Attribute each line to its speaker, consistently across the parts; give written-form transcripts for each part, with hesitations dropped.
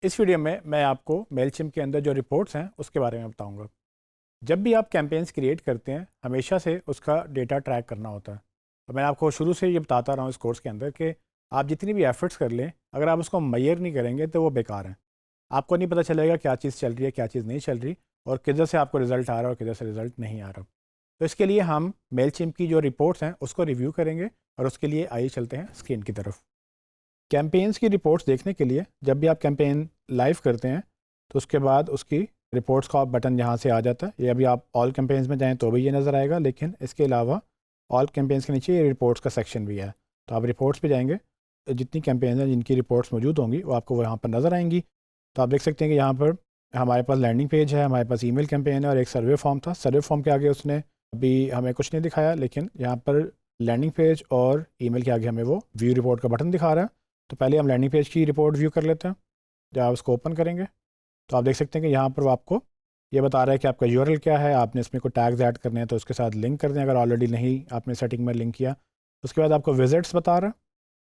Speaker 1: इस वीडियो में मैं आपको मेलचिम्प के अंदर जो रिपोर्ट्स हैं उसके बारे में बताऊंगा। जब भी आप कैंपेन्स क्रिएट करते हैं हमेशा से उसका डेटा ट्रैक करना होता है। तो मैं आपको शुरू से ये बताता रहा हूँ इस कोर्स के अंदर कि आप जितनी भी एफर्ट्स कर लें अगर आप उसको मैयर नहीं करेंगे तो वो बेकार है। आपको नहीं पता चलेगा क्या चीज़ चल रही है क्या चीज़ नहीं चल रही और किधर से आपको रिजल्ट आ रहा है और किधर से रिजल्ट नहीं आ रहा। तो इसके लिए हम मेलचिम्प की जो रिपोर्ट्स हैं उसको रिव्यू करेंगे और उसके लिए आइए चलते हैं स्क्रीन की तरफ। कैंपेन्स की रिपोर्ट्स देखने के लिए जब भी आप कैंपेन लाइव करते हैं तो उसके बाद उसकी रिपोर्ट्स का बटन यहाँ से आ जाता है। ये अभी आप ऑल कैंपेन्स में जाएं तो भी ये नज़र आएगा, लेकिन इसके अलावा ऑल कैंपेन्स के नीचे ये रिपोर्ट्स का सेक्शन भी है। तो आप रिपोर्ट्स पे जाएंगे, जितनी कैंपेन हैं जिनकी रिपोर्ट्स मौजूद होंगी वो आपको यहाँ पर नज़र आएंगी। तो आप देख सकते हैं कि यहाँ पर हमारे पास लैंडिंग पेज है, हमारे पास ईमेल कैंपेन है और एक सर्वे फॉर्म था। सर्वे फॉर्म के आगे उसने अभी हमें कुछ नहीं दिखाया, लेकिन यहाँ पर लैंडिंग पेज और ईमेल के आगे हमें वो व्यू रिपोर्ट का बटन दिखा रहा है। तो पहले हम लैंडिंग पेज की रिपोर्ट व्यू कर लेते हैं। जब आप उसको ओपन करेंगे तो आप देख सकते हैं कि यहाँ पर वो आपको ये बता रहा है कि आपका यूआरएल क्या है, आपने इसमें कोई टैग्स ऐड करने हैं तो उसके साथ लिंक कर दें अगर ऑलरेडी नहीं आपने सेटिंग में लिंक किया। उसके बाद आपको विजिट्स बता रहा है,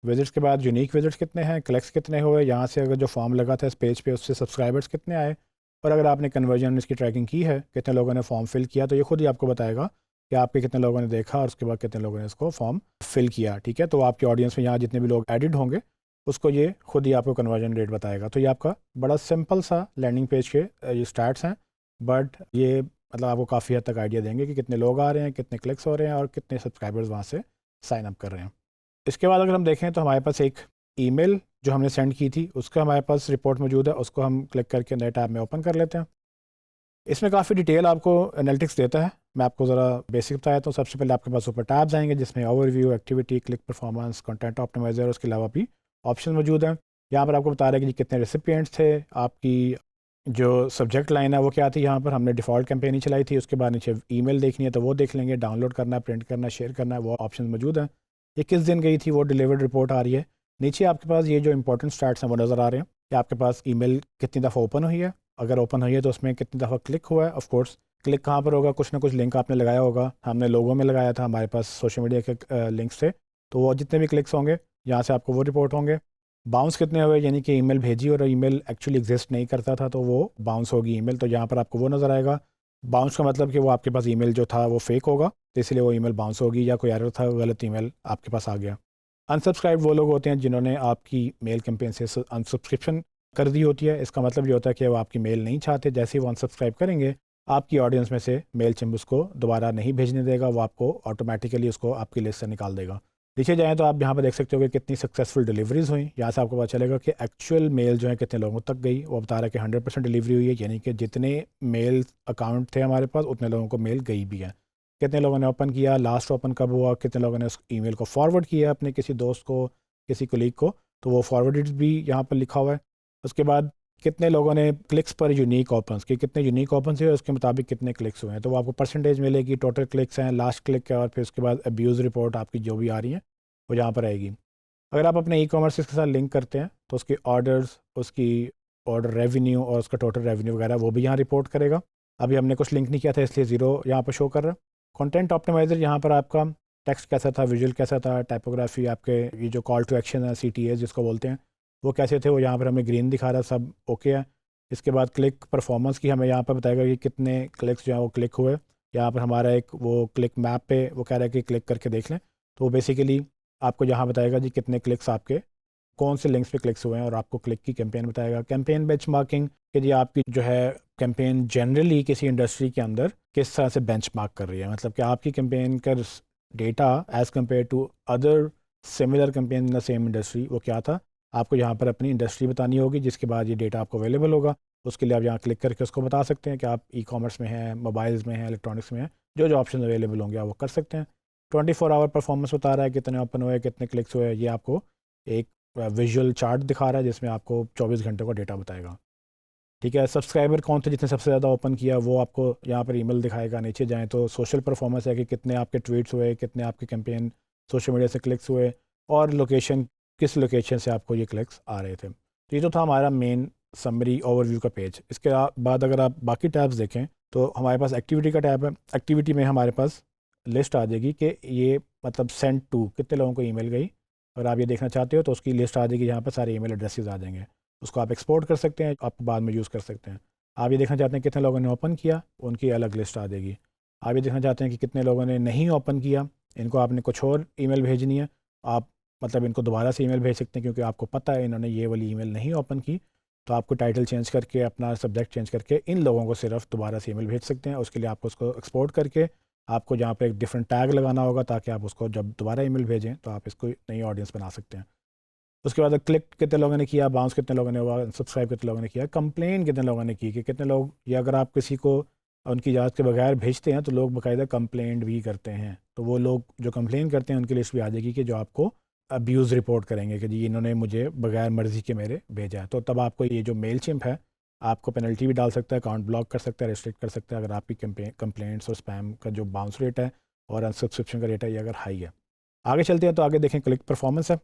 Speaker 1: विजिट्स के बाद यूनिक विजिट्स कितने हैं, क्लिक्स कितने हुए, यहाँ से अगर जो फॉर्म लगा था इस पेज पे उससे सब्सक्राइबर्स कितने आए, और अगर आपने कन्वर्जन इसकी ट्रैकिंग की है कितने लोगों ने फॉर्म फिल किया, तो ये खुद ही आपको बताएगा कि आपके कितने लोगों ने देखा और उसके बाद कितने लोगों ने इसको फॉर्म फिल किया। ठीक है, तो आपके ऑडियंस में यहाँ जितने भी लोग एडिड होंगे उसको ये खुद ही आपको कन्वर्जन रेट बताएगा। तो ये आपका बड़ा सिंपल सा लैंडिंग पेज के ये स्टार्ट्स हैं, बट ये मतलब आपको काफ़ी हद तक आइडिया देंगे कि कितने लोग आ रहे हैं, कितने क्लिक्स हो रहे हैं और कितने सब्सक्राइबर्स वहाँ से साइन अप कर रहे हैं। इसके बाद अगर हम देखें तो हमारे पास एक ईमेल जो हमने सेंड की थी उसका हमारे पास रिपोर्ट मौजूद है, उसको हम क्लिक करके नए टैब में ओपन कर लेते हैं। इसमें काफ़ी डिटेल आपको एनालिटिक्स देता है। मैं आपको ज़रा बेसिक बताया तो सबसे पहले आपके पास ऊपर टैब्स आएंगे जिसमें overview, activity, click performance, content optimiser, उसके अलावा भी ऑप्शन मौजूद हैं। यहाँ पर आपको बता रहा है कि कितने रेसिपिएंट्स थे, आपकी जो सब्जेक्ट लाइन है वो क्या थी। यहाँ पर हमने डिफ़ॉल्ट कैंपेन ही चलाई थी। उसके बाद नीचे ईमेल देखनी है तो वो देख लेंगे, डाउनलोड करना, प्रिंट करना, शेयर करना, वो ऑप्शन मौजूद हैं। ये किस दिन गई थी वो डिलीवर्ड रिपोर्ट आ रही है। नीचे आपके पास ये जो इंपॉर्टेंट स्टार्ट्स हैं वो नज़र आ रहे हैं कि आपके पास ईमेल कितनी दफ़ा ओपन हुई है, अगर ओपन हुई है तो उसमें कितनी दफ़ा क्लिक हुआ है। ऑफकोर्स क्लिक कहाँ पर होगा, कुछ ना कुछ लिंक आपने लगाया होगा, हमने लोगों में लगाया था, हमारे पास सोशल मीडिया के लिंक्स थे, तो वो जितने भी क्लिक्स होंगे यहाँ से आपको वो रिपोर्ट होंगे। बाउंस कितने हुए, यानी कि ईमेल भेजी और ईमेल एक्चुअली एग्जिस्ट नहीं करता था तो वो बाउंस होगी ईमेल, तो यहाँ पर आपको वो नज़र आएगा। बाउंस का मतलब कि वो आपके पास ईमेल जो था वो फेक होगा तो इसलिए वो ईमेल बाउंस होगी, या कोई एरर था, गलत ईमेल आपके पास आ गया। अनसब्सक्राइब वो लोग होते हैं जिन्होंने आपकी मेल कैंपेन से अनसब्सक्रिप्शन कर दी होती है। इसका मतलब ये होता है कि वो आपकी मेल नहीं चाहते, जैसे ही वो अनसब्सक्राइब करेंगे आपकी ऑडियंस में से मेल चिम्ब उसको दोबारा नहीं भेजने देगा, वो आपको ऑटोमेटिकली उसको आपकी लिस्ट से निकाल देगा। नीचे जाएँ तो आप यहाँ पर देख सकते हो कि कितनी सक्सेसफुल डिलीवरीज हुई। यहाँ से आपको पता चलेगा कि एक्चुअल मेल जो है कितने लोगों तक गई। वो बता रहा है कि 100% डिलीवरी हुई है, यानी कि जितने मेल अकाउंट थे हमारे पास उतने लोगों को मेल गई भी है। कितने लोगों ने ओपन किया, लास्ट ओपन कब हुआ, कितने लोगों ने उस ईमेल को फॉरवर्ड किया अपने किसी दोस्त को, किसी कोलीग को, तो वो फॉरवर्डेड भी यहाँ पर लिखा हुआ है। उसके बाद कितने लोगों ने क्लिक्स पर यूनिक ओपन्स कि कितने यूनिक ओपन्स हुए उसके मुताबिक कितने क्लिक्स हुए हैं, तो वो आपको परसेंटेज मिलेगी, टोटल क्लिक्स हैं, लास्ट क्लिक है, और फिर उसके बाद अब्यूज़ रिपोर्ट आपकी जो भी आ रही है वो यहाँ पर आएगी। अगर आप अपने ई कॉमर्स के साथ लिंक करते हैं तो उसके ऑर्डर्स, उसकी ऑर्डर रेवेन्यू और उसका टोटल रेवेन्यू वगैरह वो भी यहाँ रिपोर्ट करेगा। अभी हमने कुछ लिंक नहीं किया था इसलिए ज़ीरो यहाँ पर शो कर रहा है। कंटेंट ऑप्टिमाइज़र यहाँ पर आपका टेक्स्ट कैसा था, विजुअल कैसा था, टाइपोग्राफी, आपके ये जो कॉल टू एक्शन है CTA जिसको बोलते हैं वो कैसे थे, वो यहाँ पर हमें ग्रीन दिखा रहा है, सब ओके है। इसके बाद क्लिक परफॉर्मेंस की हमें यहाँ पर बताएगा कि कितने क्लिक्स जो है वो क्लिक हुए। यहाँ पर हमारा एक वो क्लिक मैप पे वो कह रहा है कि क्लिक करके देख लें, तो वो बेसिकली आपको यहाँ बताएगा जी कितने क्लिक्स आपके कौन से लिंक्स पे क्लिक्स हुए हैं और आपको क्लिक की कैंपेन बताएगा। कैंपेन बेंचमार्किंग कि जी आपकी जो है कैंपेन जनरली किसी इंडस्ट्री के अंदर किस तरह से बेंचमार्क कर रही है, मतलब कि आपकी कैंपेन का data as compared to other similar campaign in the same industry वो क्या था। आपको यहाँ पर अपनी इंडस्ट्री बतानी होगी, जिसके बाद ये डेटा आपको अवेलेबल होगा। उसके लिए आप यहाँ क्लिक करके उसको बता सकते हैं कि आप ई कॉमर्स में हैं, मोबाइल्स में हैं, इलेक्ट्रॉनिक्स में हैं, जो जो ऑप्शन अवेलेबल होंगे आप वो कर सकते हैं। 24 आवर परफॉर्मेंस बता रहा है, कितने ओपन हुए, कितने क्लिक्स हुए, ये आपको एक विजुअल चार्ट दिखा रहा है जिसमें आपको 24 घंटे का डेटा बताएगा। ठीक है, सब्सक्राइबर कौन थे जिसने सबसे ज़्यादा ओपन किया वो आपको यहाँ पर ईमेल दिखाएगा। नीचे जाएँ तो सोशल परफॉर्मेंस है कि कितने आपके ट्वीट्स हुए, कितने आपके कैंपेन सोशल मीडिया से क्लिक्स हुए, और लोकेशन, किस लोकेशन से आपको ये क्लिक्स आ रहे थे। तो ये तो था हमारा मेन समरी ओवरव्यू का पेज। इसके बाद अगर आप बाकी टैब्स देखें तो हमारे पास एक्टिविटी का टैब है। एक्टिविटी में हमारे पास लिस्ट आ जाएगी कि ये मतलब सेंड टू कितने लोगों को ईमेल गई। अगर आप ये देखना चाहते हो तो उसकी लिस्ट आ जाएगी, यहाँ पर सारे ईमेल एड्रेसेस आ जाएंगे। उसको आप एक्सपोर्ट कर सकते हैं, आप बाद में यूज़ कर सकते हैं। आप ये देखना चाहते हैं कितने लोगों ने ओपन किया, उनकी अलग लिस्ट आ जाएगी। आप ये देखना चाहते हैं कि कितने लोगों ने नहीं ओपन किया, इनको आपने कुछ और ईमेल भेजनी है, आप मतलब इनको दोबारा से ईमेल भेज सकते हैं क्योंकि आपको पता है इन्होंने ये वाली ईमेल नहीं ओपन की, तो आपको टाइटल चेंज करके अपना सब्जेक्ट चेंज करके इन लोगों को सिर्फ दोबारा से ईमेल भेज सकते हैं। उसके लिए आपको उसको एक्सपोर्ट करके आपको जहाँ पर एक डिफरेंट टैग लगाना होगा ताकि आप उसको जब दोबारा ईमेल भेजें तो आप इसको नई ऑडियंस बना सकते हैं। उसके बाद क्लिक कितने लोगों ने किया, बाउंस कितने लोगों ने हुआ, सब्सक्राइब कितने लोगों ने किया, कंप्लेन कितने लोगों ने की कि कितने लोग, ये अगर आप किसी को उनकी इजाज़त के बगैर भेजते हैं तो लोग बाकायदा कंप्लेंट भी करते हैं, तो वो लोग जो कंप्लेन करते हैं उनकी लिस्ट भी आ जाएगी कि जो आपको अब्यूज़ रिपोर्ट करेंगे कि जी इन्होंने मुझे बगैर मर्ज़ी के मेरे भेजा है। तो तब आपको ये जो मेलचिम्प है आपको पेनल्टी भी डाल सकता है, अकाउंट ब्लॉक कर सकता है, रिस्ट्रिक्ट कर सकता है अगर आपकी कंप्लेंट्स और स्पैम का जो बाउंस रेट है और अनसब्सक्रिप्शन का रेट है ये अगर हाई है। आगे चलते हैं तो आगे देखें क्लिक परफॉर्मेंस है।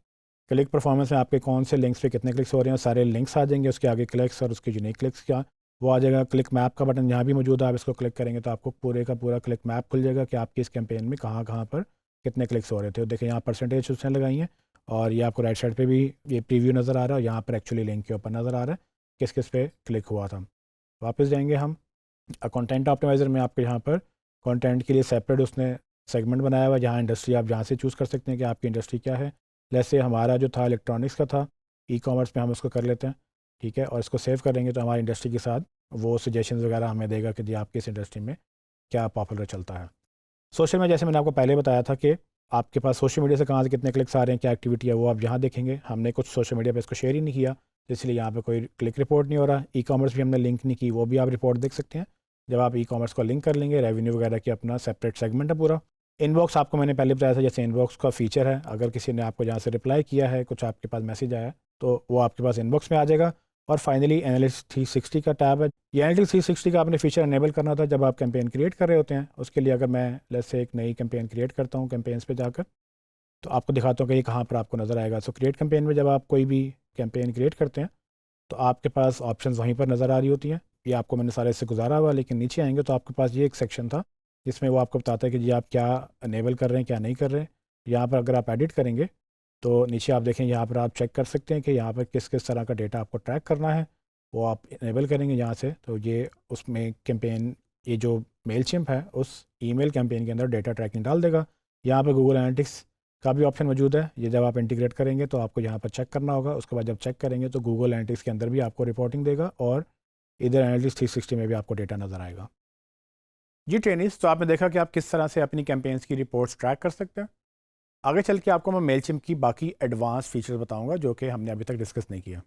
Speaker 1: क्लिक परफॉर्मेंस में आपके कौन से लिंक्स पे कितने क्लिक्स हो रहे हैं, सारे लिंक्स आ जाएंगे, उसके आगे क्लिक्स और उसके यूनिक क्लिक्स क्या वो आ जाएगा। क्लिक मैप का बटन यहाँ भी मौजूद है, आप इसको क्लिक करेंगे तो आपको पूरे का पूरा क्लिक मैप खुल जाएगा कि आपकी इस कैंपेन में कहाँ कहाँ पर कितने क्लिक्स हो रहे थे। देखिए यहाँ परसेंटेज उसने लगाई है और ये आपको राइट साइड पे भी ये प्रीव्यू नज़र आ रहा है, यहाँ पर एक्चुअली लिंक के ऊपर नज़र आ रहा है किस किस पे क्लिक हुआ था। वापस जाएंगे हम कंटेंट ऑप्टिमाइज़र में, आपके यहाँ पर कंटेंट के लिए सेपरेट उसने सेगमेंट बनाया हुआ है जहाँ इंडस्ट्री आप जहाँ से चूज़ कर सकते हैं कि आपकी इंडस्ट्री क्या है। जैसे हमारा जो था इलेक्ट्रॉनिक्स का था, ई कॉमर्स में हम उसको कर लेते हैं, ठीक है, और इसको सेव करेंगे तो हमारी इंडस्ट्री के साथ वो सजेशंस वगैरह हमें देगा कि जी आपकी इस इंडस्ट्री में क्या पॉपुलर चलता है। सोशल में जैसे मैंने आपको पहले बताया था कि आपके पास सोशल मीडिया से कहाँ से कितने क्लिक्स आ रहे हैं, क्या एक्टिविटी है, वो आप यहाँ देखेंगे। हमने कुछ सोशल मीडिया पर इसको शेयर ही नहीं किया, इसलिए यहाँ पर कोई क्लिक रिपोर्ट नहीं हो रहा। ई कॉमर्स भी हमने लिंक नहीं की, वो भी आप रिपोर्ट देख सकते हैं। जब आप ई कॉमर्स को लिंक कर लेंगे, रेवेन्यू वगैरह की अपना सेपरेट सेगमेंट है पूरा। इनबॉक्स आपको मैंने पहले बताया था, जैसे इनबॉक्स का फीचर है, अगर किसी ने आपको जहाँ से रिप्लाई किया है, कुछ आपके पास मैसेज आया तो वो आपके पास इनबॉक्स में आ जाएगा। और फाइनली एनालिटिक्स 360 का टैब है। ये एनालिटिक्स 360 का आपने फीचर इनेबल करना था जब आप कैंपेन क्रिएट कर रहे होते हैं। उसके लिए अगर मैं लेट्स से एक नई कैंपेन क्रिएट करता हूँ कैंपेन्स पे जाकर, तो आपको दिखाता हूँ कि ये कहाँ पर आपको नज़र आएगा। सो क्रिएट कैंपेन में जब आप कोई भी कैंपेन क्रिएट करते हैं तो आपके पास ऑप्शन वहीं पर नज़र आ रही होती हैं। ये आपको मैंने सारे इससे गुजारा हुआ, लेकिन नीचे आएंगे तो आपके पास ये एक सेक्शन था जिसमें वो आपको बताता है कि जी आप क्या अनेबल कर रहे हैं क्या नहीं कर रहे हैं। यहाँ पर अगर आप एडिट करेंगे तो नीचे आप देखें, यहाँ पर आप चेक कर सकते हैं कि यहाँ पर किस किस तरह का डेटा आपको ट्रैक करना है, वो आप इनेबल करेंगे यहाँ से। तो ये उसमें कैंपेन, ये जो मेलचिम्प है उस ईमेल कैंपेन के अंदर डेटा ट्रैकिंग डाल देगा। यहाँ पर गूगल एनालिटिक्स का भी ऑप्शन मौजूद है, ये जब आप इंटीग्रेट करेंगे तो आपको यहाँ पर चेक करना होगा। उसके बाद जब चेक करेंगे तो गूगल एनालिटिक्स के अंदर भी आपको रिपोर्टिंग देगा और इधर एनालिटिक्स 360 में भी आपको डेटा नज़र आएगा। जी ट्रेनिस, तो आपने देखा कि आप किस तरह से अपनी कैंपेन्स की रिपोर्ट्स ट्रैक कर सकते हैं। आगे चल के आपको मैं मेलचिम्प की बाकी एडवांस फीचर्स बताऊंगा जो कि हमने अभी तक डिस्कस नहीं किया।